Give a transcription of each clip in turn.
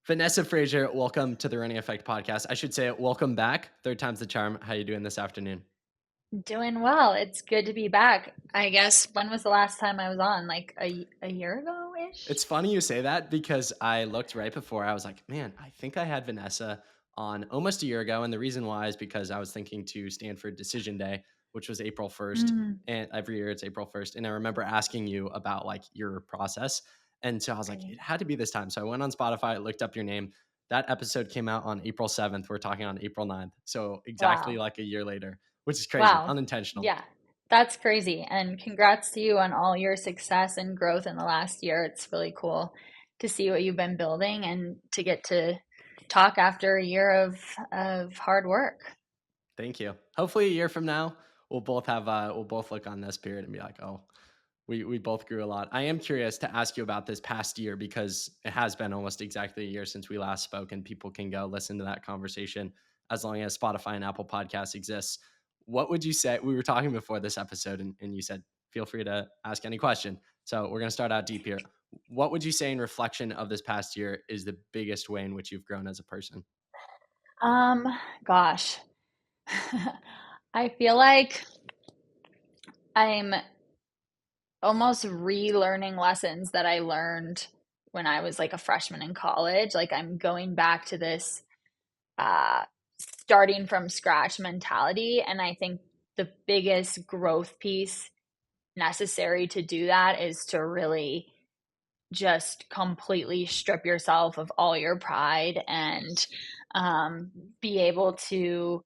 Vanessa Fraser, welcome to the Running Effect podcast. I should say welcome back. Third time's the charm. How you doing this afternoon? Doing well. It's good to be back. I guess when was the last time I was on? Like a year ago ish? It's funny you say that because I looked right before. I was like, man, I think I had Vanessa on almost a year ago. And the reason why is because I was thinking to Stanford Decision Day, which was April 1st. Mm, And every year it's April 1st. And I remember asking you about like your process. And so I was like, right. it had to be this time. So I went on Spotify, looked up your name. That episode came out on April 7th. We're talking on April 9th. So exactly Wow. like a year later, which is crazy, Wow. unintentional. Yeah. That's crazy. And congrats to you on all your success and growth in the last year. It's really cool to see what you've been building and to get to talk after a year of hard work. Thank you. Hopefully, a year from now, we'll both look on this period and be like, oh, we both grew a lot. I am curious to ask you about this past year because it has been almost exactly a year since we last spoke, and people can go listen to that conversation as long as Spotify and Apple Podcasts exists. What would you say? We were talking before this episode, and you said feel free to ask any question. So we're going to start out deep here. What would you say in reflection of this past year is the biggest way in which you've grown as a person? Um, Gosh. I feel like I'm almost relearning lessons that I learned when I was like a freshman in college. Like I'm going back to this uh, starting from scratch mentality. And I think the biggest growth piece necessary to do that is to really just completely strip yourself of all your pride and be able to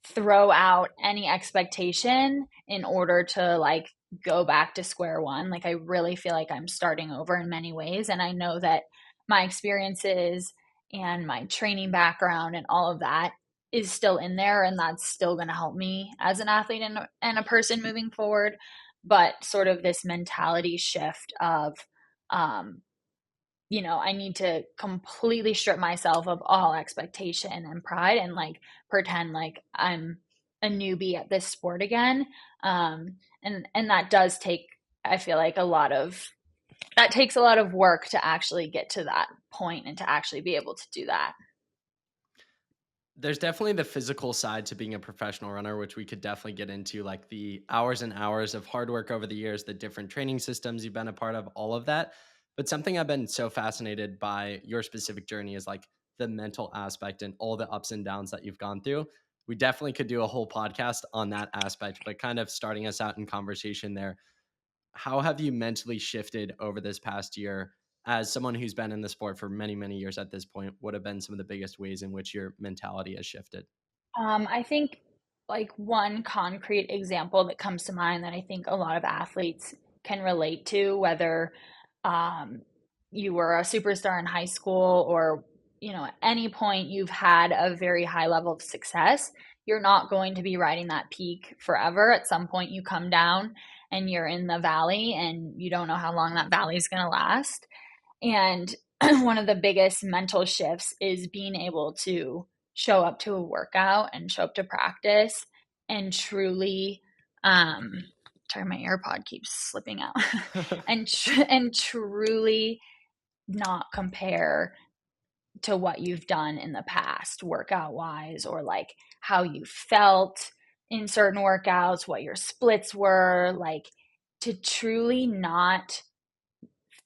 throw out any expectation in order to like go back to square one. Like I really feel like I'm starting over in many ways. And I know that my experiences and my training background and all of that is still in there. And that's still going to help me as an athlete and a person moving forward. But sort of this mentality shift of, um, I need to completely strip myself of all expectation and pride and like pretend like I'm a newbie at this sport again. And that does take, I feel like that takes a lot of work to actually get to that point and to actually be able to do that. There's definitely the physical side to being a professional runner, which we could definitely get into, like the hours and hours of hard work over the years, the different training systems you've been a part of, all of that. But something I've been so fascinated by your specific journey is like the mental aspect and all the ups and downs that you've gone through. We definitely could do a whole podcast on that aspect, but kind of starting us out in conversation there, how have you mentally shifted over this past year as someone who's been in the sport for many, many years at this point? What have been some of the biggest ways in which your mentality has shifted? I think like one concrete example that comes to mind that I think a lot of athletes can relate to, whether um, you were a superstar in high school or at any point you've had a very high level of success, you're not going to be riding that peak forever. At some point, you come down and you're in the valley, and you don't know how long that valley is going to last. And one of the biggest mental shifts is being able to show up to a workout and show up to practice and truly sorry, my AirPod keeps slipping out. And truly not compare to what you've done in the past workout wise, or like how you felt in certain workouts, what your splits were like, to truly not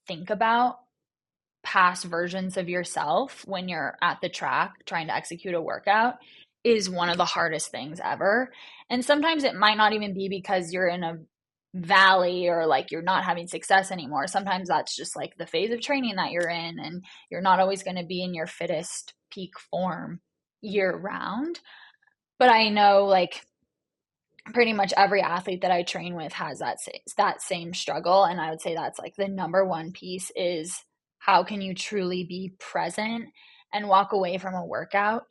think about past versions of yourself when you're at the track trying to execute a workout is one of the hardest things ever. And sometimes it might not even be because you're in a valley or like you're not having success anymore. Sometimes that's just like the phase of training that you're in, and you're not always going to be in your fittest peak form year round. But I know like pretty much every athlete that I train with has that same struggle, and I would say that's like the number one piece is how can you truly be present and walk away from a workout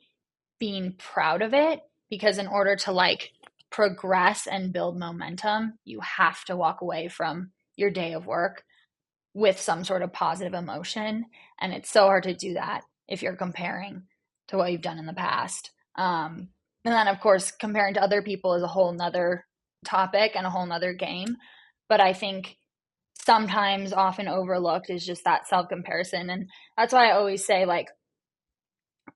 being proud of it, because in order to like progress and build momentum, you have to walk away from your day of work with some sort of positive emotion, and it's so hard to do that if you're comparing to what you've done in the past. And then, of course, comparing to other people is a whole nother topic and a whole nother game. But I think sometimes often overlooked is just that self comparison. And that's why I always say, like,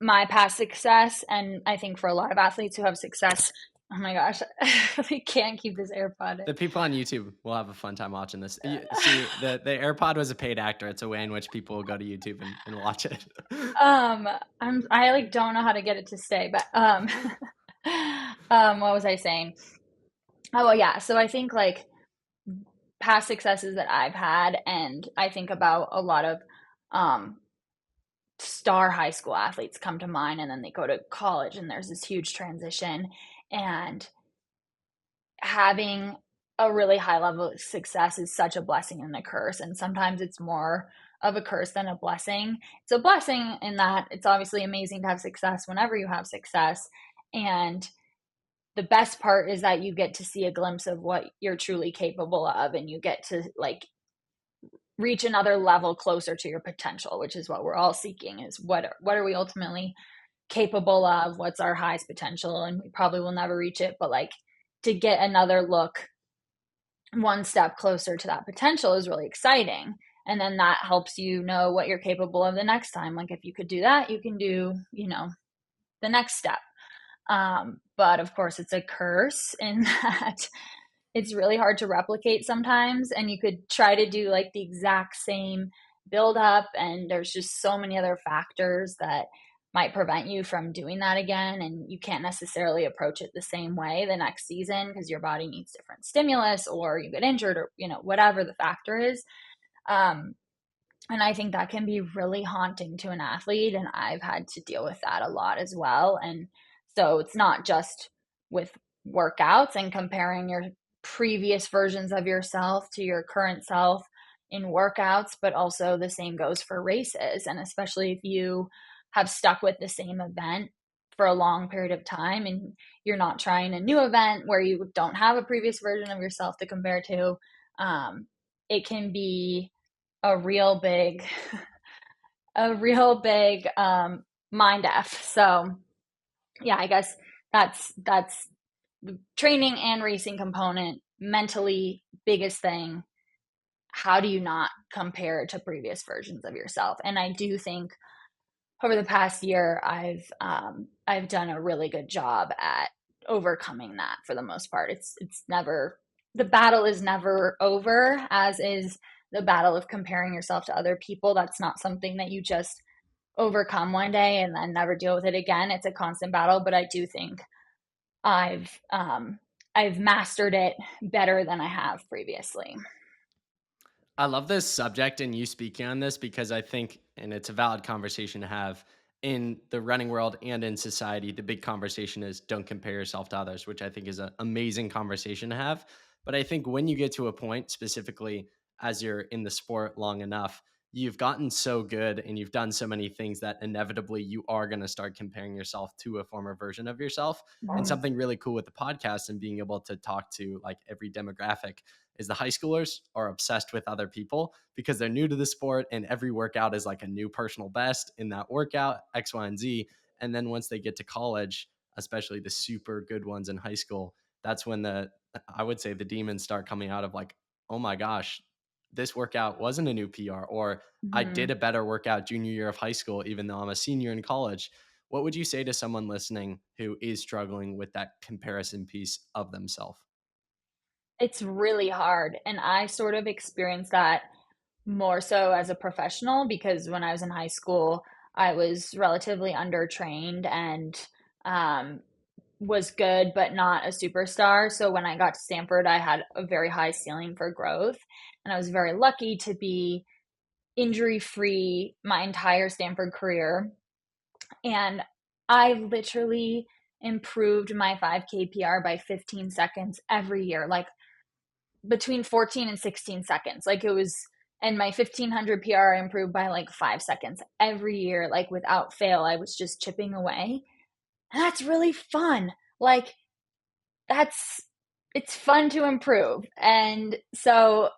my past success, and I think for a lot of athletes who have success, oh my gosh, we can't keep this AirPod in. The people on YouTube will have a fun time watching this. See, the AirPod was a paid actor. It's a way in which people will go to YouTube and watch it. I like don't know how to get it to stay, but what was I saying? Oh, well, yeah. So I think like past successes that I've had, and I think about a lot of um star high school athletes come to mind, and then they go to college and there's this huge transition, and having a really high level of success is such a blessing and a curse, and sometimes it's more of a curse than a blessing. It's a blessing in that it's obviously amazing to have success whenever you have success, and the best part is that you get to see a glimpse of what you're truly capable of, and you get to like reach another level closer to your potential, which is what we're all seeking, is what are we ultimately capable of, what's our highest potential, and we probably will never reach it, but like to get another look one step closer to that potential is really exciting. And then that helps you know what you're capable of the next time. Like if you could do that, you can do, the next step. But of course, it's a curse in that it's really hard to replicate sometimes. And you could try to do like the exact same build up, and there's just so many other factors that might prevent you from doing that again. And you can't necessarily approach it the same way the next season because your body needs different stimulus, or you get injured, or, whatever the factor is. Um, and I think that can be really haunting to an athlete. And I've had to deal with that a lot as well. And so it's not just with workouts and comparing your previous versions of yourself to your current self in workouts, but also the same goes for races. And especially if you have stuck with the same event for a long period of time and you're not trying a new event where you don't have a previous version of yourself to compare to, it can be a real big a real big mind f. So yeah, I guess that's the training and racing component, mentally biggest thing. How do you not compare to previous versions of yourself? And I do think over the past year I've done a really good job at overcoming that. For the most part, it's never, the battle is never over, as is the battle of comparing yourself to other people. That's not something that you just overcome one day and then never deal with it again. It's a constant battle, but I do think I've um, I've mastered it better than I have previously. I love this subject and you speaking on this because I think, and it's a valid conversation to have in the running world and in society. The big conversation is don't compare yourself to others, which I think is an amazing conversation to have. But I think when you get to a point, specifically as you're in the sport long enough, you've gotten so good and you've done so many things that inevitably you are going to start comparing yourself to a former version of yourself. And Mm-hmm. something really cool with the podcast and being able to talk to like every demographic is the high schoolers are obsessed with other people because they're new to the sport and every workout is like a new personal best in that workout, X, Y, and Z. And then once they get to college, especially the super good ones in high school, that's when I would say the demons start coming out of like, oh my gosh, this workout wasn't a new PR, or I did Mm-hmm. a better workout junior year of high school, even though I'm a senior in college. What would you say to someone listening who is struggling with that comparison piece of themselves? It's really hard, and I sort of experienced that more so as a professional, because when I was in high school, I was relatively undertrained and um, was good, but not a superstar. So when I got to Stanford, I had a very high ceiling for growth. And I was very lucky to be injury free my entire Stanford career. And I literally improved my 5K PR by 15 seconds every year, like between 14 and 16 seconds. Like it was, and my 1500 PR improved by like 5 seconds every year, like without fail. I was just chipping away. And that's really fun. Like that's, it's fun to improve. And so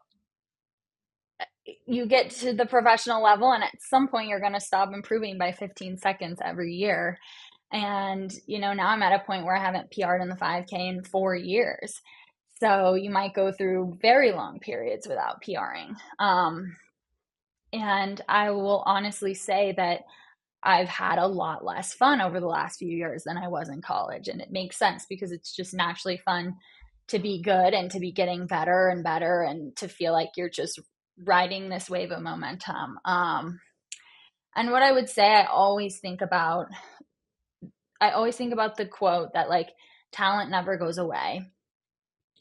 you get to the professional level, and at some point you're going to stop improving by 15 seconds every year. And now I'm at a point where I haven't PR'd in the 5K in 4 years. So you might go through very long periods without PRing. And I will honestly say that I've had a lot less fun over the last few years than I was in college. And it makes sense because it's just naturally fun to be good and to be getting better and better and to feel like you're just riding this wave of momentum. And what I would say, I always think about the quote that like talent never goes away.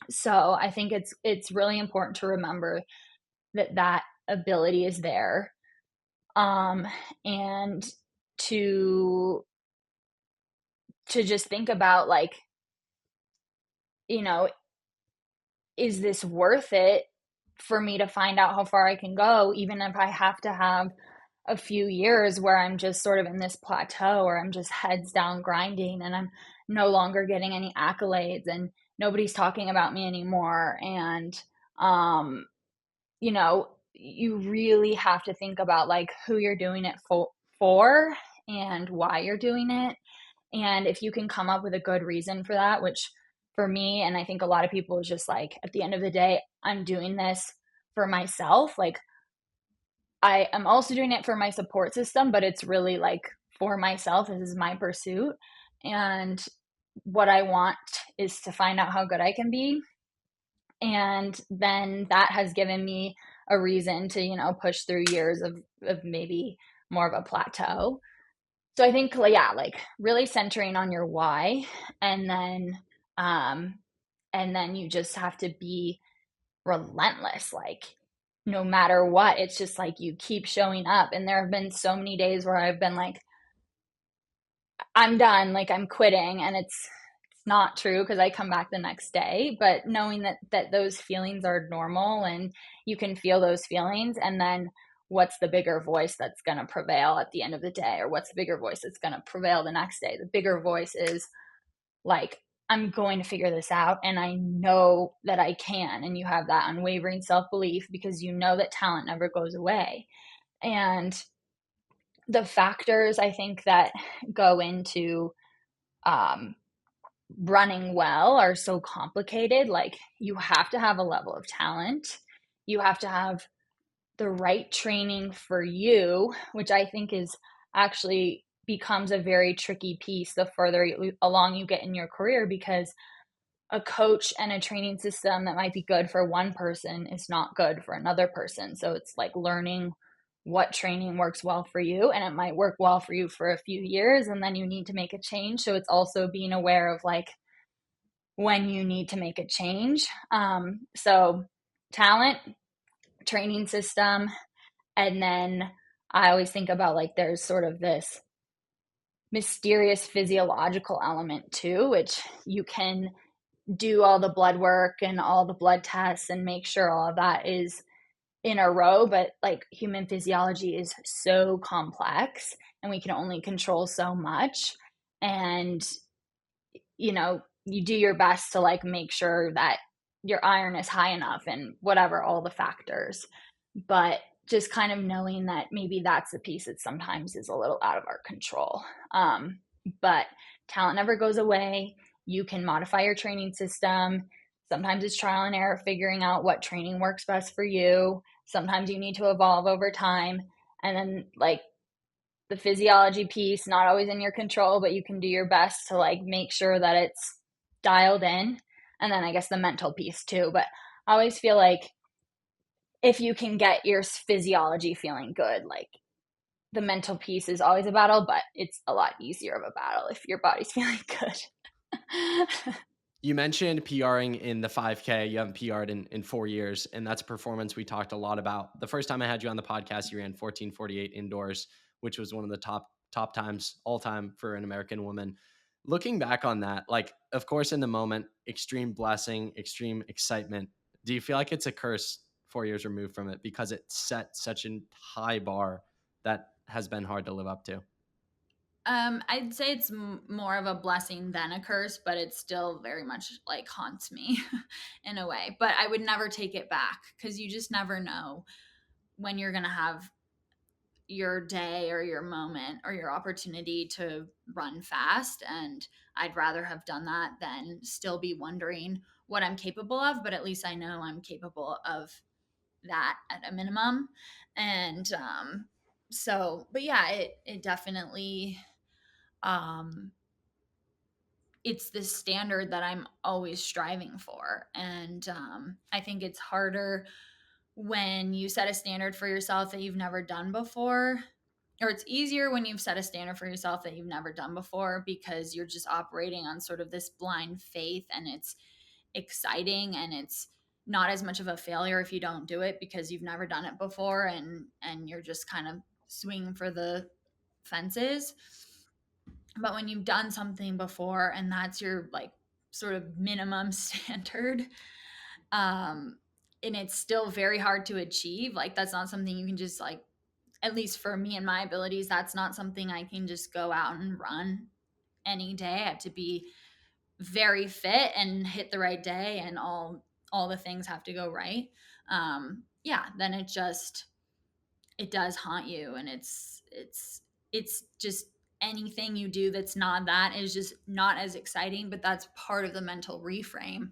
So I think it's really important to remember that that ability is there, um, and to just think about like, you know, is this worth it for me to find out how far I can go, even if I have to have a few years where I'm just sort of in this plateau or I'm just heads down grinding and I'm no longer getting any accolades and nobody's talking about me anymore. And, um, you really have to think about like who you're doing it for and why you're doing it. And if you can come up with a good reason for that, which for me, and I think a lot of people is just like, at the end of the day, I'm doing this for myself. Like, I am also doing it for my support system, but it's really like for myself. This is my pursuit. And what I want is to find out how good I can be. And then that has given me a reason to, push through years of maybe more of a plateau. So I think, yeah, like really centering on your why, and then, um, you just have to be relentless. Like no matter what, it's just like you keep showing up. And there have been so many days where I've been like, I'm done, like I'm quitting, and it's not true because I come back the next day. But knowing that those feelings are normal and you can feel those feelings, and then what's the bigger voice that's going to prevail at the end of the day, or what's the bigger voice that's going to prevail the next day? The bigger voice is like, I'm going to figure this out and I know that I can. And you have that unwavering self belief because you know that talent never goes away. And the factors I think that go into um, running well are so complicated. Like, you have to have a level of talent, you have to have the right training for you, which I think is actually becomes a very tricky piece the further along you get in your career, because a coach and a training system that might be good for one person is not good for another person. So it's like learning what training works well for you, and it might work well for you for a few years and then you need to make a change. So it's also being aware of like when you need to make a change. So talent, training system, and then I always think about like there's sort of this mysterious physiological element too, which you can do all the blood work and all the blood tests and make sure all of that is in a row. But like human physiology is so complex and we can only control so much. And, you do your best to like make sure that your iron is high enough and whatever, all the factors. But just kind of knowing that maybe that's the piece that sometimes is a little out of our control. But talent never goes away. You can modify your training system. Sometimes it's trial and error, figuring out what training works best for you. Sometimes you need to evolve over time. And then, like, the physiology piece, not always in your control, but you can do your best to, like, make sure that it's dialed in. And then I guess the mental piece too. But I always feel like if you can get your physiology feeling good, like the mental piece is always a battle, but it's a lot easier of a battle if your body's feeling good. You mentioned PRing in the 5K. You haven't PR'd in 4 years, and that's a performance we talked a lot about. The first time I had you on the podcast, you ran 14:48 indoors, which was one of the top times all time for an American woman. Looking back on that, like, of course, in the moment, extreme blessing, extreme excitement. Do you feel like it's a curse 4 years removed from it because it set such a high bar that has been hard to live up to? I'd say it's more of a blessing than a curse, but it still very much like haunts me in a way. But I would never take it back because you just never know when you're going to have your day or your moment or your opportunity to run fast. And I'd rather have done that than still be wondering what I'm capable of. But at least I know I'm capable of that at a minimum. And So, but yeah, it definitely, um, it's the standard that I'm always striving for. And I think it's harder when you set a standard for yourself that you've never done before, or it's easier when you've set a standard for yourself that you've never done before, because you're just operating on sort of this blind faith, and it's exciting, and it's not as much of a failure if you don't do it because you've never done it before, and you're just kind of swinging for the fences. But when you've done something before and that's your like sort of minimum standard, um and it's still very hard to achieve, like that's not something you can just like, at least for me and my abilities, that's not something I can just go out and run any day. I have to be very fit and hit the right day, and all the things have to go right. Yeah, then it does haunt you, and it's just anything you do that's not that is just not as exciting. But that's part of the mental reframe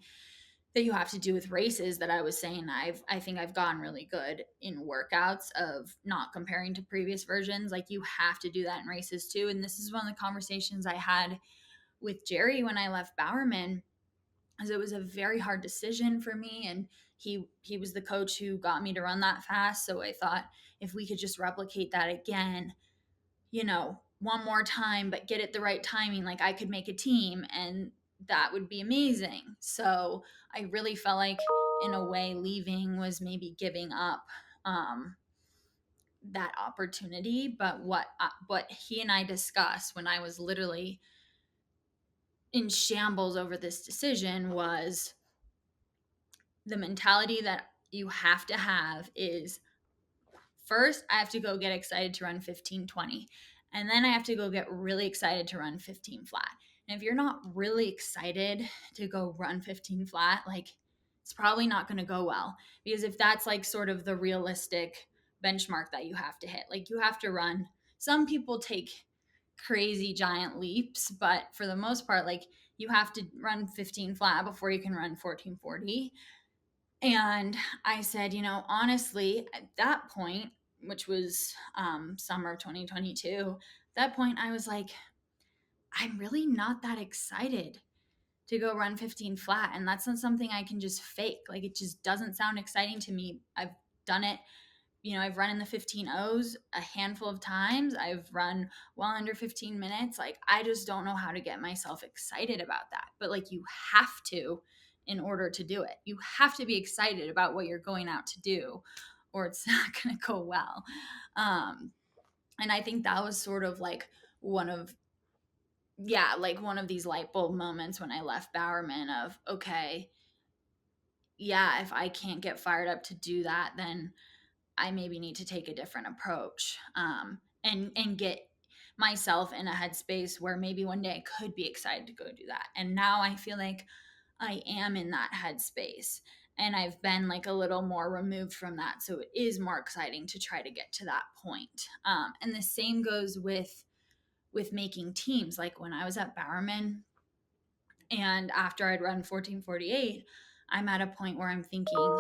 that you have to do with races, that I was saying I think I've gotten really good in workouts of not comparing to previous versions. Like you have to do that in races too. And this is one of the conversations I had with Jerry when I left Bowerman, as it was a very hard decision for me, and he was the coach who got me to run that fast. So I thought, if we could just replicate that again, one more time, but get it the right timing, like I could make a team, and that would be amazing. So I really felt like, in a way, leaving was maybe giving up um, that opportunity. But what he and I discussed when I was literally in shambles over this decision was, the mentality that you have to have is, first, I have to go get excited to run 15:20. And then I have to go get really excited to run 15 flat. And if you're not really excited to go run 15 flat, like it's probably not going to go well. Because if that's like sort of the realistic benchmark that you have to hit, like you have to run, some people take crazy giant leaps, but for the most part, like you have to run 15 flat before you can run 14:40. And I said, honestly, at that point, which was summer of 2022, at that point, I was like, I'm really not that excited to go run 15 flat. And that's not something I can just fake. Like, it just doesn't sound exciting to me. I've done it. I've run in the 15 O's a handful of times. I've run well under 15 minutes. Like, I just don't know how to get myself excited about that. But like, you have to, in order to do it. You have to be excited about what you're going out to do, or it's not going to go well. And I think that was sort of like one of, yeah, like one of these light bulb moments when I left Bowerman of, okay, yeah, if I can't get fired up to do that, then I maybe need to take a different approach, and get myself in a headspace where maybe one day I could be excited to go do that. And now I feel like I am in that headspace, and I've been like a little more removed from that. So it is more exciting to try to get to that point. And the same goes with making teams. Like when I was at Bowerman, and after I'd run 14:48, I'm at a point where I'm thinking,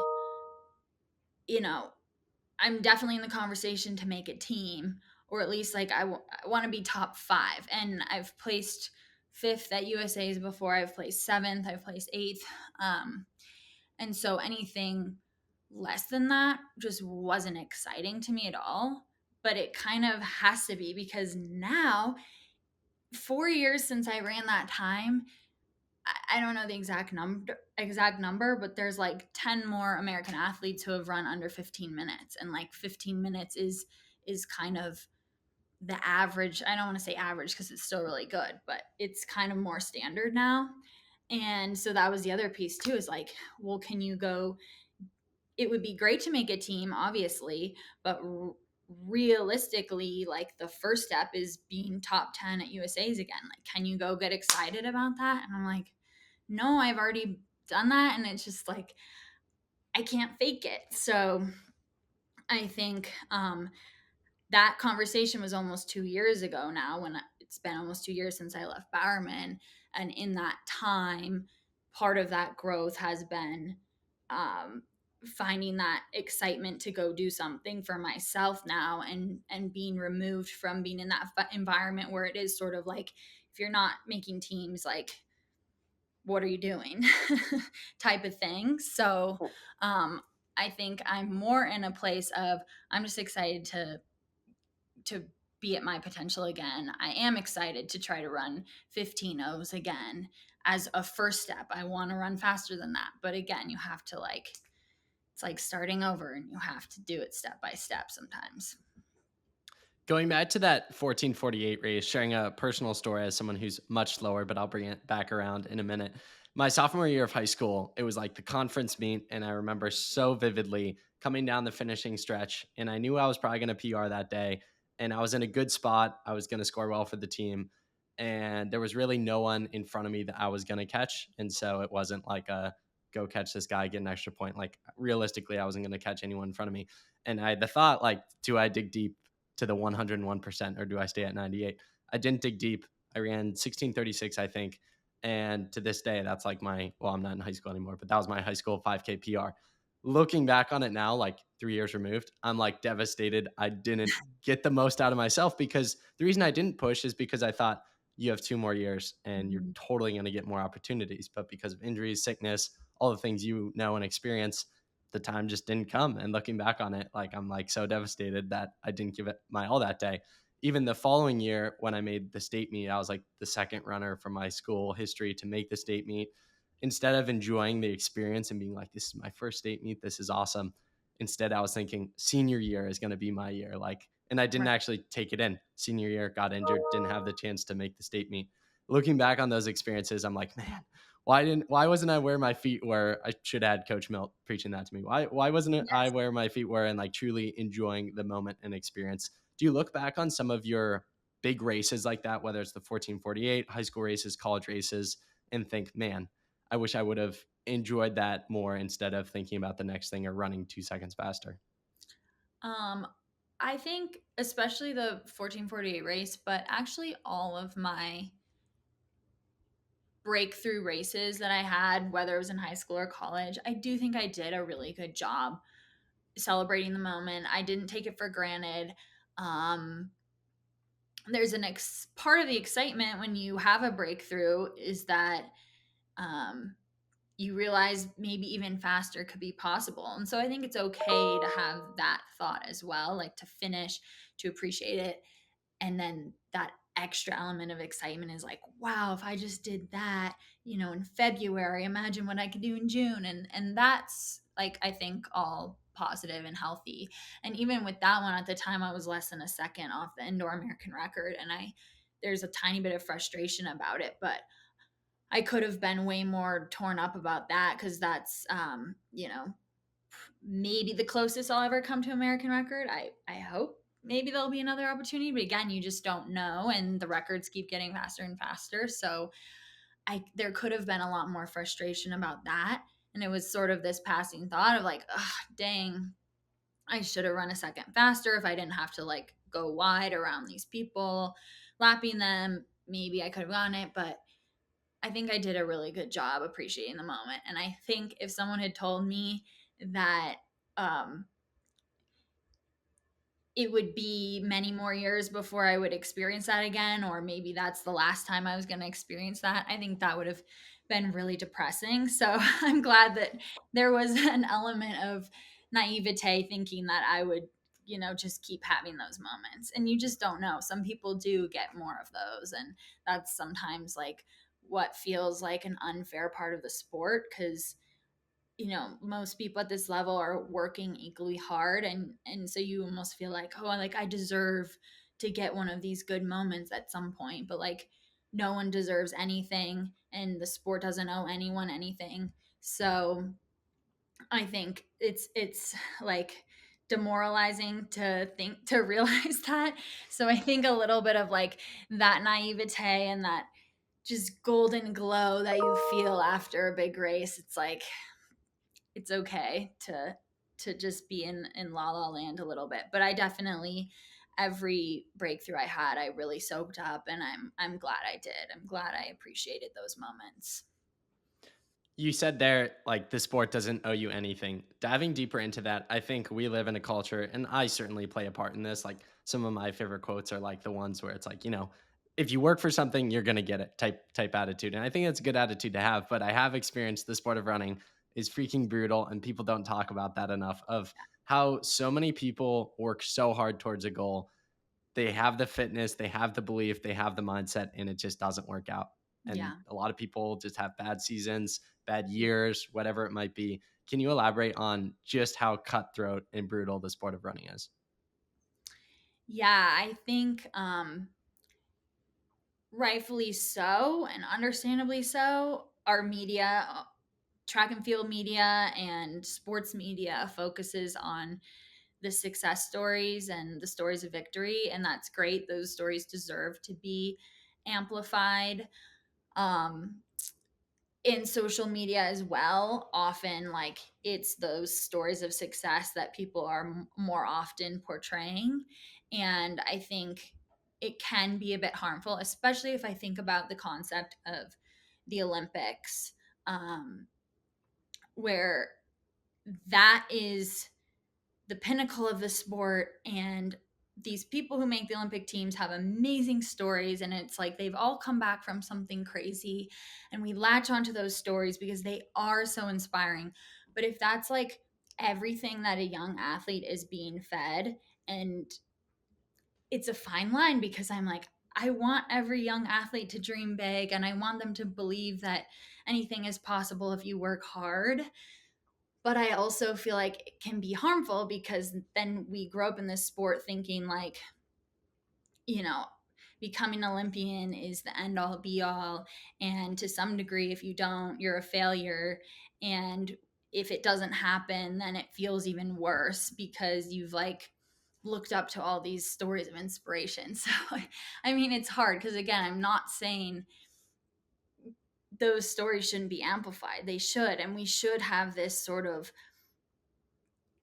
you know, I'm definitely in the conversation to make a team, or at least like I want to be top 5. And I've placed 5th at USA's before. I've placed 7th. I've placed 8th. And so anything less than that just wasn't exciting to me at all. But it kind of has to be, because now, 4 years since I ran that time, I don't know the exact number, but there's like 10 more American athletes who have run under 15 minutes. And like 15 minutes is kind of the average. I don't want to say average because it's still really good, but it's kind of more standard now. And so that was the other piece too, is like, well, can you go, it would be great to make a team, obviously, but realistically, like the first step is being top 10 at USA's again. Like, can you go get excited about that? And I'm like, no, I've already done that. And it's just like, I can't fake it. So I think that conversation was almost 2 years ago now, when it's been almost 2 years since I left Bowerman. And in that time, part of that growth has been finding that excitement to go do something for myself now, and being removed from being in that environment where it is sort of like, if you're not making teams, like, what are you doing? Type of thing. So um I think I'm more in a place of, I'm just excited to be at my potential again. I am excited to try to run 15 O's again as a first step. I want to run faster than that. But again, you have to, like, it's like starting over, and you have to do it step by step sometimes. Going back to that 14:48 race, sharing a personal story as someone who's much slower, but I'll bring it back around in a minute. My sophomore year of high school, it was like the conference meet, and I remember so vividly coming down the finishing stretch, and I knew I was probably going to PR that day, and I was in a good spot. I was going to score well for the team, and there was really no one in front of me that I was going to catch, and so it wasn't like a go catch this guy, get an extra point. Like realistically, I wasn't going to catch anyone in front of me, and I had the thought, like, do I dig deep to the 101% or do I stay at 98? I didn't dig deep. I ran 16:36, I think. And to this day, that's like well, I'm not in high school anymore, but that was my high school 5K PR. Looking back on it now, like 3 years removed, I'm like devastated. I didn't get the most out of myself, because the reason I didn't push is because I thought you have 2 more years and you're Mhm. totally going to get more opportunities. But because of injuries, sickness, all the things you know and experience, the time just didn't come. And looking back on it, like, I'm like so devastated that I didn't give it my all that day. Even the following year, when I made the state meet, I was like the second runner from my school history to make the state meet. Instead of enjoying the experience and being like, this is my first state meet, this is awesome. Instead, I was thinking senior year is going to be my year. Like, and I didn't Right. actually take it in. Senior year, got injured, didn't have the chance to make the state meet. Looking back on those experiences, I'm like, man, why wasn't I where my feet were? I should have had Coach Milt preaching that to me. Why wasn't it I Yes. where my feet were and like truly enjoying the moment and experience? Do you look back on some of your big races like that, whether it's the 14:48, high school races, college races, and think, man, I wish I would have enjoyed that more instead of thinking about the next thing or running 2 seconds faster? Um, I think especially the 14:48 race, but actually all of my breakthrough races that I had, whether it was in high school or college, I do think I did a really good job celebrating the moment. I didn't take it for granted. Um, there's part of the excitement when you have a breakthrough is that um, you realize maybe even faster could be possible. And so I think it's okay to have that thought as well, like to finish, to appreciate it. And then that extra element of excitement is like, wow, if I just did that, in February, imagine what I could do in June. And that's, like, I think all positive and healthy. And even with that one, at the time I was less than a second off the indoor American record, and I there's a tiny bit of frustration about it, but I could have been way more torn up about that, because that's maybe the closest I'll ever come to American record. I hope maybe there'll be another opportunity, but again, you just don't know, and the records keep getting faster and faster. So I there could have been a lot more frustration about that, and it was sort of this passing thought of like, oh, dang, I should have run a second faster if I didn't have to, like, go wide around these people, lapping them. Maybe I could have gone it, but I think I did a really good job appreciating the moment. And I think if someone had told me that um, it would be many more years before I would experience that again, or maybe that's the last time I was going to experience that, I think that would have been really depressing. So I'm glad that there was an element of naivete thinking that I would, just keep having those moments. And you just don't know. Some people do get more of those. And that's sometimes like what feels like an unfair part of the sport, because most people at this level are working equally hard, and so you almost feel like, oh, like I deserve to get one of these good moments at some point, but like no one deserves anything, and the sport doesn't owe anyone anything. So I think it's like demoralizing to realize that. So I think a little bit of like that naivete and that just golden glow that you feel after a big race, it's like it's okay to just be in la la land a little bit. But I definitely, every breakthrough I had, I really soaked up, and I'm glad I did. I'm glad I appreciated those moments. You said there, like, the sport doesn't owe you anything. Diving deeper into that, I think we live in a culture, and I certainly play a part in this. Like, some of my favorite quotes are like the ones where it's like, if you work for something, you're gonna get it type attitude. And I think that's a good attitude to have. But I have experienced the sport of running is freaking brutal, and people don't talk about that enough. Of how so many people work so hard towards a goal, they have the fitness, they have the belief, they have the mindset, and it just doesn't work out. And Yeah. a lot of people just have bad seasons, bad years, whatever it might be. Can you elaborate on just how cutthroat and brutal the sport of running is? Yeah, I think rightfully so and understandably so, our media, track and field media and sports media focuses on the success stories and the stories of victory, and that's great. Those stories deserve to be amplified. Um, in social media as well, often like it's those stories of success that people are more often portraying, and I think it can be a bit harmful, especially if I think about the concept of the Olympics, um, where that is the pinnacle of the sport, and these people who make the Olympic teams have amazing stories, and it's like they've all come back from something crazy, and we latch onto those stories because they are so inspiring. But if that's like everything that a young athlete is being fed, and it's a fine line, because I'm like, I want every young athlete to dream big, and I want them to believe that anything is possible if you work hard. But I also feel like it can be harmful, because then we grow up in this sport thinking like, you know, becoming an Olympian is the end all be all. And to some degree, if you don't, you're a failure. And if it doesn't happen, then it feels even worse, because you've like looked up to all these stories of inspiration. So, I mean, it's hard because, again, I'm not saying those stories shouldn't be amplified. They should. And we should have this sort of,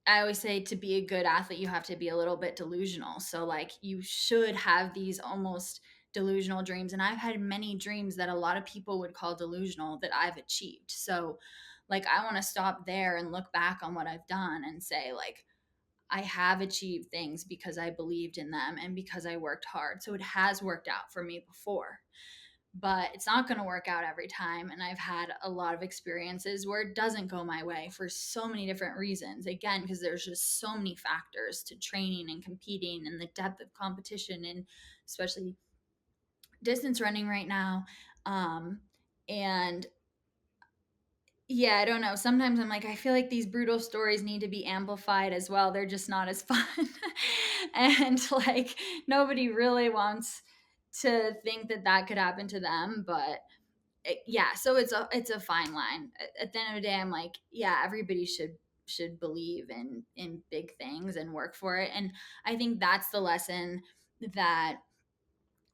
I always say, to be a good athlete, you have to be a little bit delusional. So, like, you should have these almost delusional dreams. And I've had many dreams that a lot of people would call delusional that I've achieved. So, like, I want to stop there and look back on what I've done and say, like, I have achieved things because I believed in them and because I worked hard. So, it has worked out for me before, but it's not going to work out every time. And I've had a lot of experiences where it doesn't go my way for so many different reasons. Again, because there's just so many factors to training and competing and the depth of competition, and especially distance running right now. And yeah, I don't know. Sometimes I'm like, I feel like these brutal stories need to be amplified as well. They're just not as fun. And like, nobody really wants to think that that could happen to them, but yeah, so it's a fine line. At the end of the day, I'm like, yeah, everybody should believe in big things and work for it. And I think that's the lesson that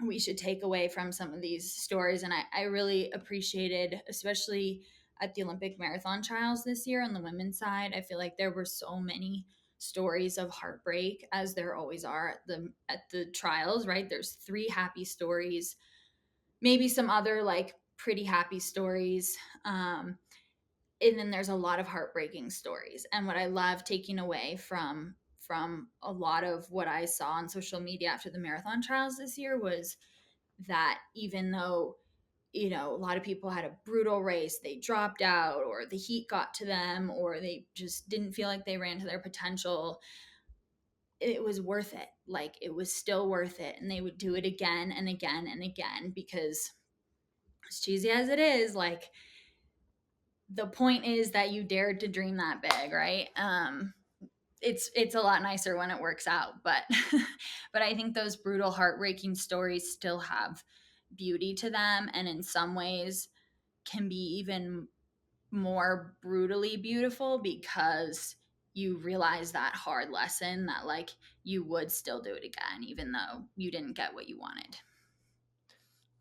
we should take away from some of these stories. And I really appreciated, especially at the Olympic marathon trials this year on the women's side, I feel like there were so many stories of heartbreak, as there always are at the trials, right? There's three happy stories, maybe some other like pretty happy stories. And then there's a lot of heartbreaking stories. And what I love taking away from a lot of what I saw on social media after the marathon trials this year was that even though, a lot of people had a brutal race, they dropped out, or the heat got to them, or they just didn't feel like they ran to their potential, it was worth it. Like, it was still worth it, and they would do it again and again and again, because as cheesy as it is, like, the point is that you dared to dream that big, right? It's a lot nicer when it works out, but but I think those brutal, heartbreaking stories still have beauty to them, and in some ways can be even more brutally beautiful, because you realize that hard lesson, that like you would still do it again even though you didn't get what you wanted.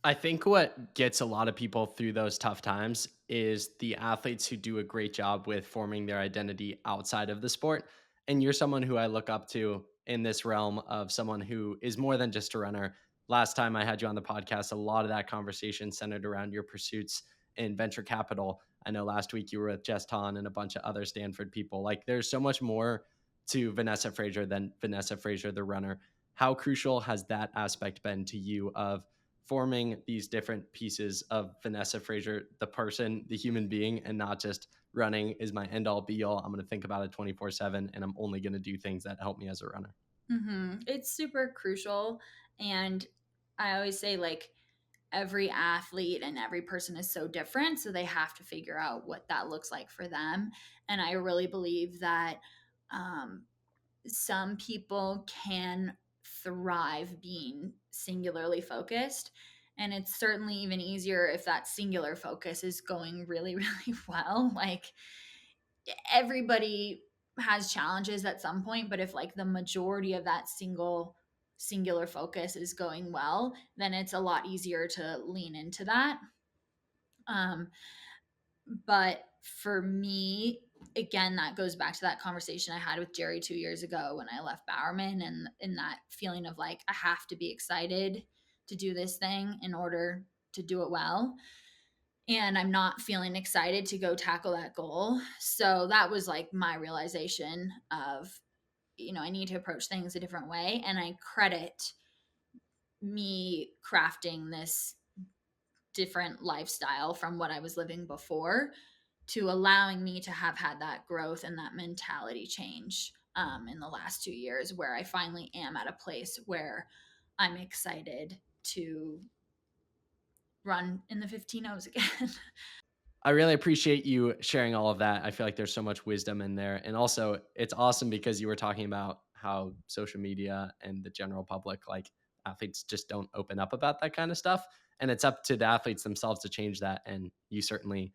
I think what gets a lot of people through those tough times is the athletes who do a great job with forming their identity outside of the sport. And you're someone who I look up to in this realm of someone who is more than just a runner. Last time I had you on the podcast, a lot of that conversation centered around your pursuits in venture capital. I know last week you were with Jess Ton and a bunch of other Stanford people. Like there's so much more to Vanessa Fraser than Vanessa Fraser, the runner. How crucial has that aspect been to you of forming these different pieces of Vanessa Fraser, the person, the human being, and not just running is my end all be all. I'm going to think about it 24/7 and I'm only going to do things that help me as a runner. It's super crucial. And I always say, like, every athlete and every person is so different. So they have to figure out what that looks like for them. And I really believe that um, some people can thrive being singularly focused. And it's certainly even easier if that singular focus is going really, really well. Like, everybody has challenges at some point, but if like the majority of that singular focus is going well, then it's a lot easier to lean into that. Um, but for me, again, that goes back to that conversation I had with Jerry 2 years ago when I left Bowerman, and in that feeling of like, I have to be excited to do this thing in order to do it well. And I'm not feeling excited to go tackle that goal. So that was like my realization of, I need to approach things a different way. And I credit me crafting this different lifestyle from what I was living before to allowing me to have had that growth and that mentality change in the last 2 years, where I finally am at a place where I'm excited to run in the 15 O's again. I really appreciate you sharing all of that. I feel like there's so much wisdom in there. And also, it's awesome because you were talking about how social media and the general public, like athletes, just don't open up about that kind of stuff. And it's up to the athletes themselves to change that. And you certainly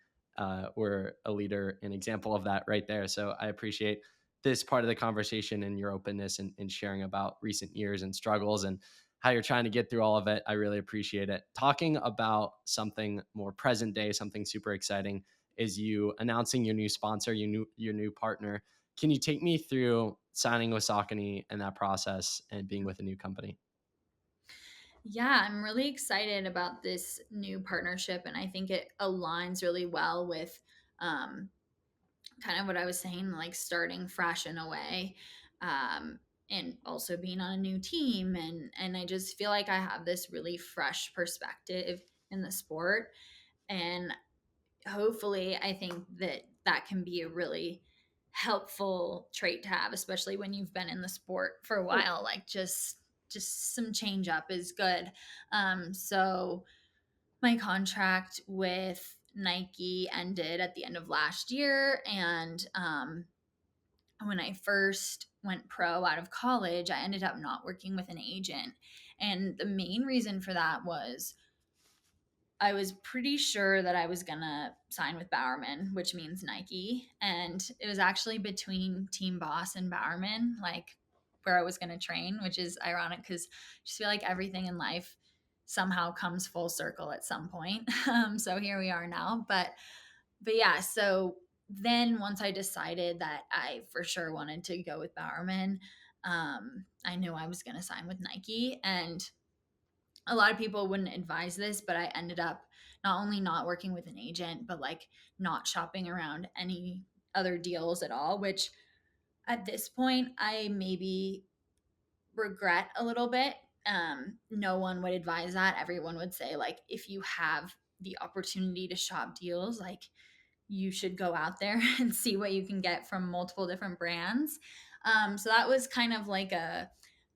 were a leader, an example of that right there. So I appreciate this part of the conversation and your openness and sharing about recent years and struggles and how you're trying to get through all of it. I really appreciate it. Talking about something more present day, something super exciting is you announcing your new sponsor, your new partner. Can you take me through signing with Saucony and that process and being with a new company? Yeah, I'm really excited about this new partnership, and I think it aligns really well with um, kind of what I was saying, like starting fresh in a way, um, and also being on a new team, and I just feel like I have this really fresh perspective in the sport, and hopefully, I think that that can be a really helpful trait to have, especially when you've been in the sport for a while. Like, just some change up is good. So my contract with Nike ended at the end of last year, and when I first went pro out of college, I ended up not working with an agent, and the main reason for that was I was pretty sure that I was gonna sign with Bowerman, which means Nike. And it was actually between Team Boss and Bowerman, like where I was gonna train, which is ironic because I just feel like everything in life somehow comes full circle at some point. So here we are now. But yeah, so then once I decided that I for sure wanted to go with Bowerman, I knew I was gonna sign with Nike. And a lot of people wouldn't advise this, but I ended up not only not working with an agent, but like not shopping around any other deals at all, which at this point I maybe regret a little bit. No one would advise that. Everyone would say, like, if you have the opportunity to shop deals, like, you should go out there and see what you can get from multiple different brands. So that was kind of like a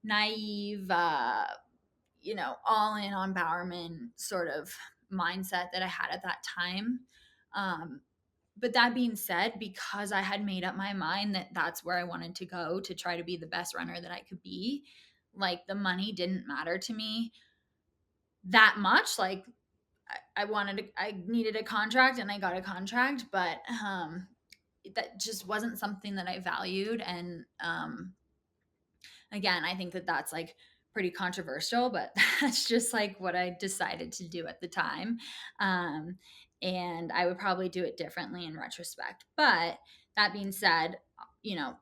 naive, all in on Bowerman sort of mindset that I had at that time. Um, but that being said, because I had made up my mind that that's where I wanted to go to try to be the best runner that I could be, like the money didn't matter to me that much. Like I needed a contract and I got a contract, but that just wasn't something that I valued. And again, I think that that's like pretty controversial, but that's just like what I decided to do at the time. Um, and I would probably do it differently in retrospect. But that being said, you know,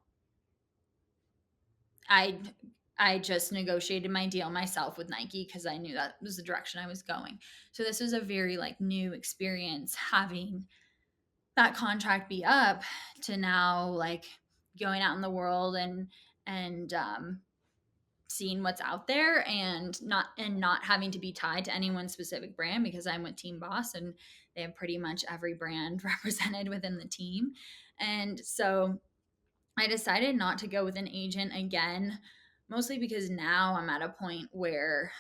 I I just negotiated my deal myself with Nike because I knew that was the direction I was going. So this was a very like new experience having that contract be up to now like going out in the world and seeing what's out there and not having to be tied to any one specific brand because I'm with Team Boss and they have pretty much every brand represented within the team. And so I decided not to go with an agent again, mostly because now I'm at a point where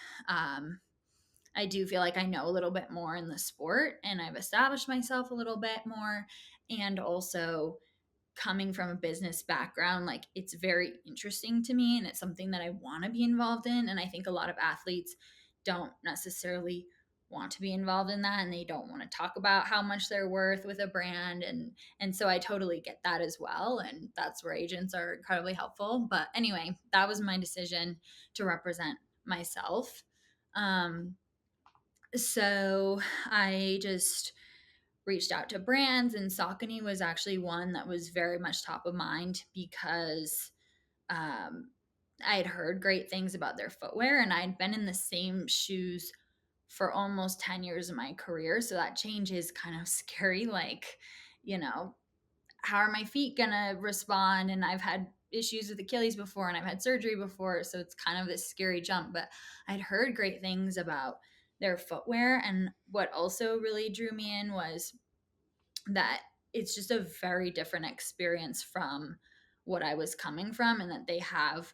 I do feel like I know a little bit more in the sport and I've established myself a little bit more. And also, coming from a business background, like it's very interesting to me and it's something that I want to be involved in. And I think a lot of athletes don't necessarily want to be involved in that and they don't want to talk about how much they're worth with a brand and so I totally get that as well and that's where agents are incredibly helpful. But anyway, that was my decision to represent myself. So I just reached out to brands, and Saucony was actually one that was very much top of mind because um, I had heard great things about their footwear, and I'd been in the same shoes for almost 10 years of my career. So that change is kind of scary. Like, you know, how are my feet going to respond? And I've had issues with Achilles before and I've had surgery before. So it's kind of this scary jump. But I'd heard great things about their footwear. And what also really drew me in was that it's just a very different experience from what I was coming from, and that they have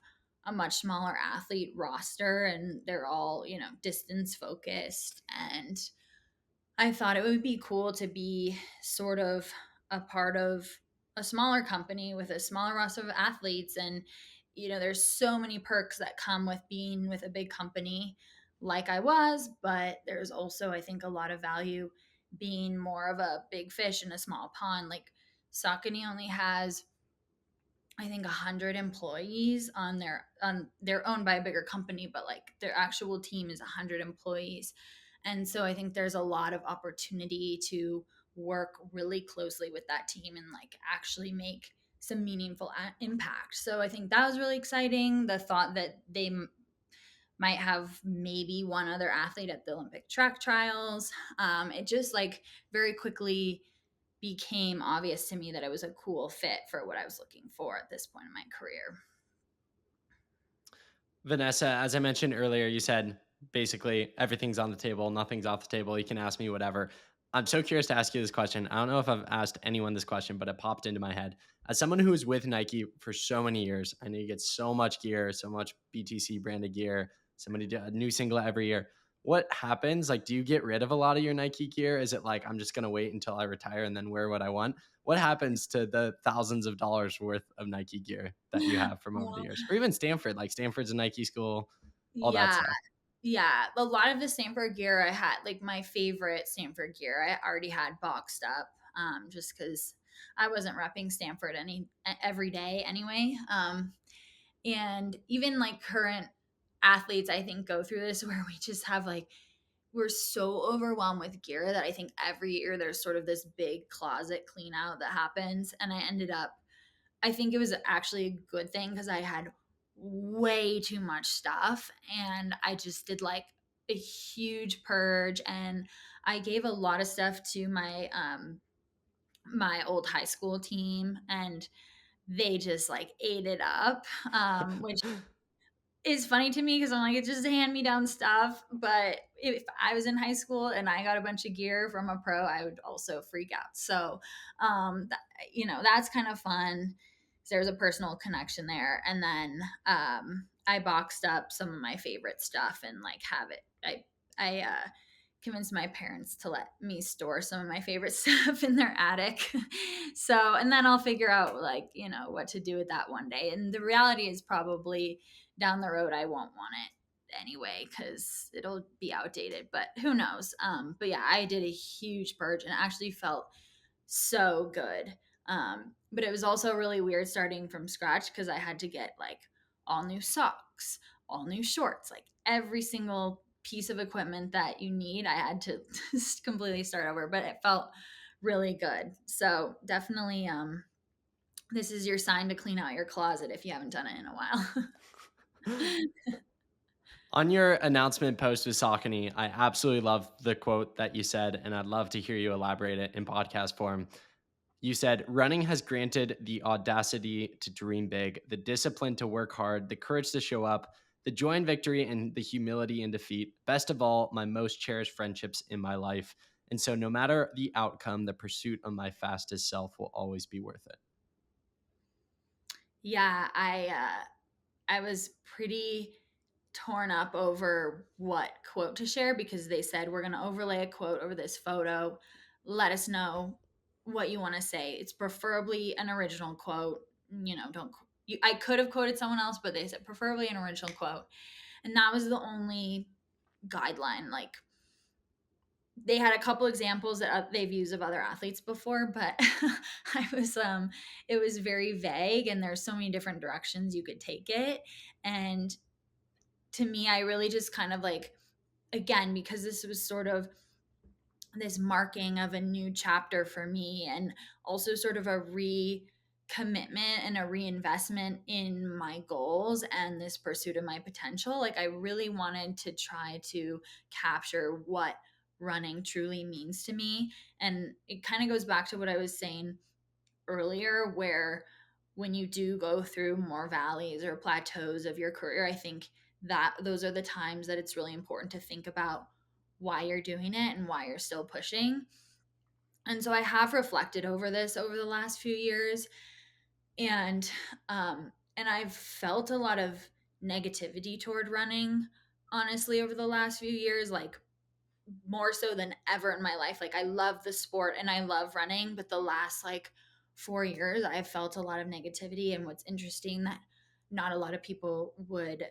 a much smaller athlete roster and they're all, distance focused. And I thought it would be cool to be sort of a part of a smaller company with a smaller roster of athletes. And, there's so many perks that come with being with a big company like I was, but there's also, I think, a lot of value being more of a big fish in a small pond. Like Saucony only has, I think, 100 employees they're owned by a bigger company, but like their actual team is 100 employees. And so I think there's a lot of opportunity to work really closely with that team and like actually make some meaningful impact. So I think that was really exciting. The thought that they might have maybe one other athlete at the Olympic track trials. It just like very quickly became obvious to me that it was a cool fit for what I was looking for at this point in my career. Vanessa, as I mentioned earlier, you said basically everything's on the table, nothing's off the table. You can ask me whatever. I'm so curious to ask you this question. I don't know if I've asked anyone this question, but it popped into my head. As someone who was with Nike for so many years, I know you get so much gear, so much BTC branded gear, somebody do a new single every year. What happens? Like, do you get rid of a lot of your Nike gear? Is it like, I'm just going to wait until I retire and then wear what I want? What happens to the thousands of dollars worth of Nike gear that you have from over the Well, years? Or even Stanford, like Stanford's a Nike school, all that yeah, stuff. yeah. A lot of the Stanford gear I had, like my favorite Stanford gear, I already had boxed up, just because I wasn't repping Stanford every day anyway. And even like current athletes, I think, go through this where we just have like we're so overwhelmed with gear that I think every year there's sort of this big closet clean out that happens. And I think it was actually a good thing because I had way too much stuff and I just did like a huge purge and I gave a lot of stuff to my old high school team and they just like ate it up, which is funny to me because I'm like, it's just hand me down stuff. But if I was in high school and I got a bunch of gear from a pro, I would also freak out. So, that's kind of fun. There's a personal connection there. And then I boxed up some of my favorite stuff and like have it. I convinced my parents to let me store some of my favorite stuff in their attic. So, and then I'll figure out like, what to do with that one day. And the reality is probably down the road, I won't want it anyway because it'll be outdated, but who knows? But yeah, I did a huge purge and it actually felt so good. But it was also really weird starting from scratch because I had to get like all new socks, all new shorts, like every single piece of equipment that you need. I had to just completely start over, but it felt really good. So definitely, this is your sign to clean out your closet if you haven't done it in a while. On your announcement post with Saucony, I absolutely love the quote that you said, and I'd love to hear you elaborate it in podcast form. You said, running has granted the audacity to dream big, the discipline to work hard, the courage to show up, the joy in victory, and the humility in defeat. Best of all, my most cherished friendships in my life. And so, no matter the outcome, the pursuit of my fastest self will always be worth it. Yeah, I was pretty torn up over what quote to share because they said we're going to overlay a quote over this photo. Let us know what you want to say. It's preferably an original quote. Don't I could have quoted someone else, but they said preferably an original quote. And that was the only guideline. Like they had a couple examples that they've used of other athletes before, but I was it was very vague and there's so many different directions you could take it. And to me, I really just kind of like, again, because this was sort of this marking of a new chapter for me and also sort of a recommitment and a reinvestment in my goals and this pursuit of my potential. Like I really wanted to try to capture what running truly means to me. And it kind of goes back to what I was saying earlier, where when you do go through more valleys or plateaus of your career, I think that those are the times that it's really important to think about why you're doing it and why you're still pushing. And so I have reflected over this over the last few years, and I've felt a lot of negativity toward running, honestly, over the last few years, like more so than ever in my life. Like I love the sport and I love running, but the last like 4 years, I've felt a lot of negativity. And what's interesting that not a lot of people would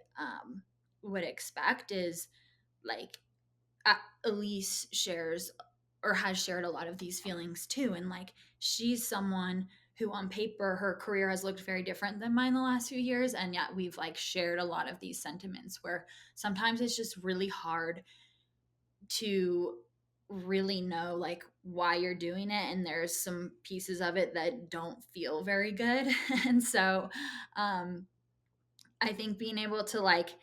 expect is like Elise shares or has shared a lot of these feelings too. And like she's someone who on paper her career has looked very different than mine the last few years, and yet we've like shared a lot of these sentiments where sometimes it's just really hard to really know like why you're doing it, and there's some pieces of it that don't feel very good. And so I think being able to like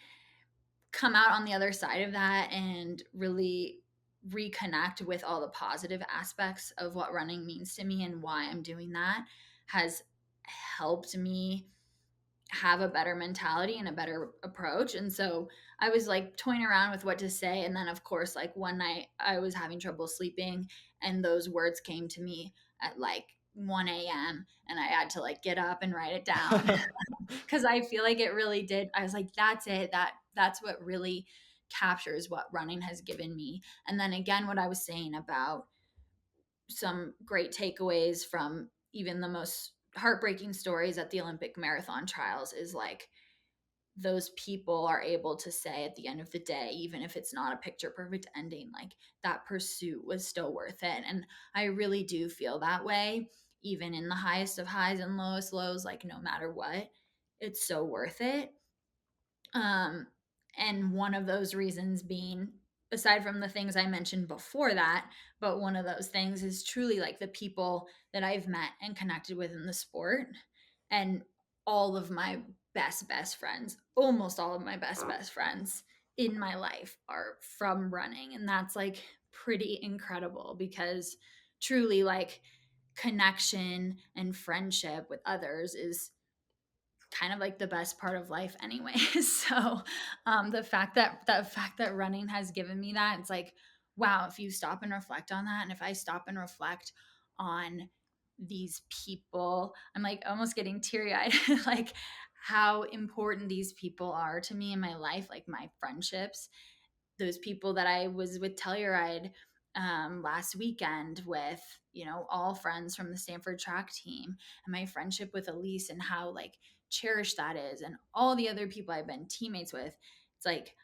come out on the other side of that and really reconnect with all the positive aspects of what running means to me and why I'm doing that has helped me have a better mentality and a better approach. And so I was like toying around with what to say. And then, of course, like one night I was having trouble sleeping and those words came to me at like 1 a.m. and I had to like get up and write it down because I feel like it really did. I was like, that's it. That's what really captures what running has given me. And then again, what I was saying about some great takeaways from even the most heartbreaking stories at the Olympic marathon trials is like those people are able to say at the end of the day, even if it's not a picture perfect ending, like that pursuit was still worth it. And I really do feel that way, even in the highest of highs and lowest lows, like no matter what, it's so worth it. Um, and one of those reasons being, aside from the things I mentioned before that, but one of those things is truly like the people that I've met and connected with in the sport. And all of my best friends, almost all of my best friends in my life are from running. And that's like pretty incredible because truly like connection and friendship with others is kind of like the best part of life anyway. So the fact that running has given me that, it's like, wow, if you stop and reflect on that, and if I stop and reflect on these people, I'm like almost getting teary-eyed, like how important these people are to me in my life, like my friendships, those people that I was with Telluride last weekend with, all friends from the Stanford track team, and my friendship with Elise and how like cherished that is, and all the other people I've been teammates with. It's like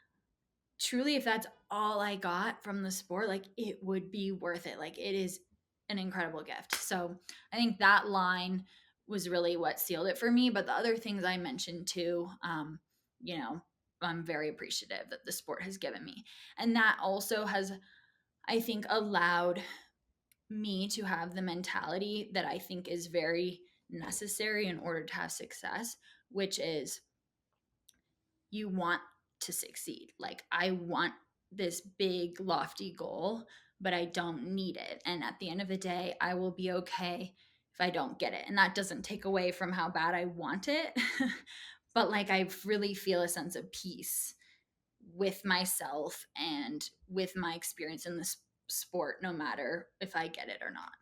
truly, if that's all I got from the sport, like it would be worth it. Like it is an incredible gift. So I think that line was really what sealed it for me. But the other things I mentioned too, you know, I'm very appreciative that the sport has given me. And that also has, I think, allowed me to have the mentality that I think is very necessary in order to have success, which is you want to succeed. Like, I want this big, lofty goal, but I don't need it. And at the end of the day, I will be okay if I don't get it. And that doesn't take away from how bad I want it. But like I really feel a sense of peace with myself and with my experience in this sport, no matter if I get it or not.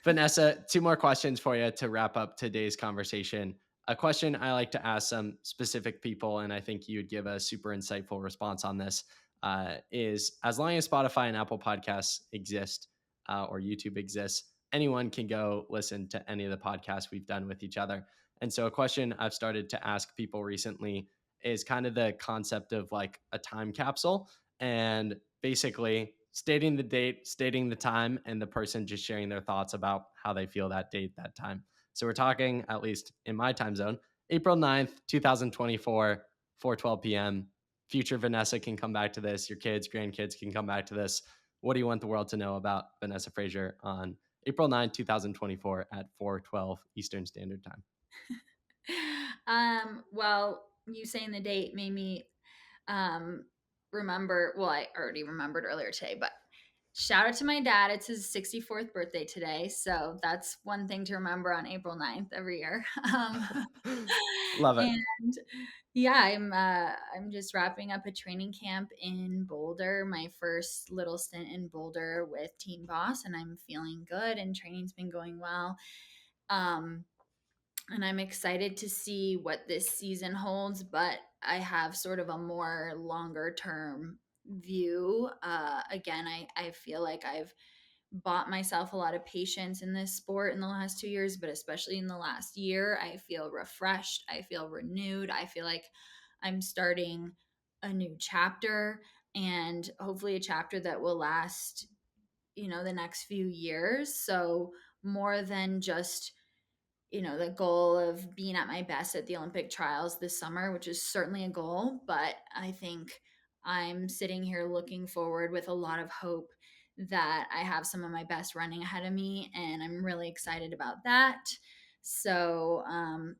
Vanessa, two more questions for you to wrap up today's conversation. A question I like to ask some specific people, and I think you'd give a super insightful response on this, is as long as Spotify and Apple Podcasts exist or YouTube exists, anyone can go listen to any of the podcasts we've done with each other. And so, a question I've started to ask people recently is kind of the concept of like a time capsule and basically stating the date, stating the time, and the person just sharing their thoughts about how they feel that date, that time. So we're talking, at least in my time zone, April 9th, 2024, 4:12 p.m. Future Vanessa can come back to this. Your kids, grandkids can come back to this. What do you want the world to know about Vanessa Fraser on April 9th, 2024 at 4:12 Eastern Standard Time? Well, you saying the date made me um remember, well, I already remembered earlier today, but shout out to my dad. It's his 64th birthday today, so that's one thing to remember on April 9th every year. Love it. And yeah, I'm just wrapping up a training camp in Boulder, my first little stint in Boulder with Team Boss, and I'm feeling good and training's been going well. Um and I'm excited to see what this season holds, but I have sort of a more longer term view. Again, I feel like I've bought myself a lot of patience in this sport in the last 2 years, but especially in the last year, I feel refreshed. I feel renewed. I feel like I'm starting a new chapter, and hopefully a chapter that will last, the next few years. So more than just the goal of being at my best at the Olympic trials this summer, which is certainly a goal. But I think I'm sitting here looking forward with a lot of hope that I have some of my best running ahead of me. And I'm really excited about that. So,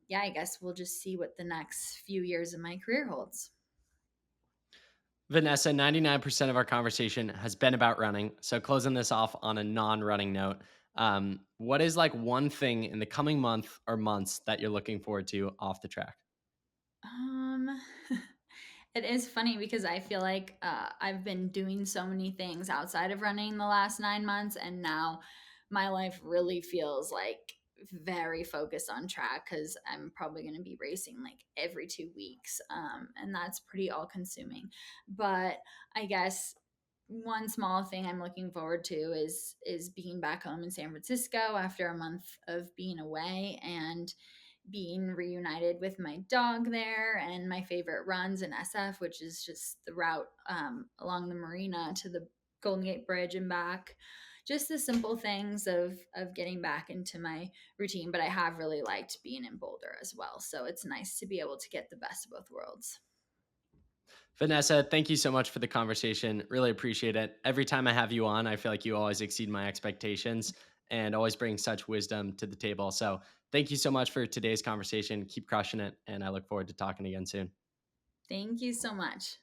yeah, I guess we'll just see what the next few years of my career holds. Vanessa, 99% of our conversation has been about running. So, closing this off on a non running note, what is like one thing in the coming month or months that you're looking forward to off the track? Um, it is funny because I feel like I've been doing so many things outside of running the last 9 months, and now my life really feels like very focused on track because I'm probably going to be racing like every 2 weeks, and that's pretty all consuming. But I guess one small thing I'm looking forward to is being back home in San Francisco after a month of being away and being reunited with my dog there, and my favorite runs in SF, which is just the route along the marina to the Golden Gate Bridge and back. Just the simple things of getting back into my routine. But I have really liked being in Boulder as well, so it's nice to be able to get the best of both worlds. Vanessa, thank you so much for the conversation. Really appreciate it. Every time I have you on, I feel like you always exceed my expectations and always bring such wisdom to the table. So, thank you so much for today's conversation. Keep crushing it. And I look forward to talking again soon. Thank you so much.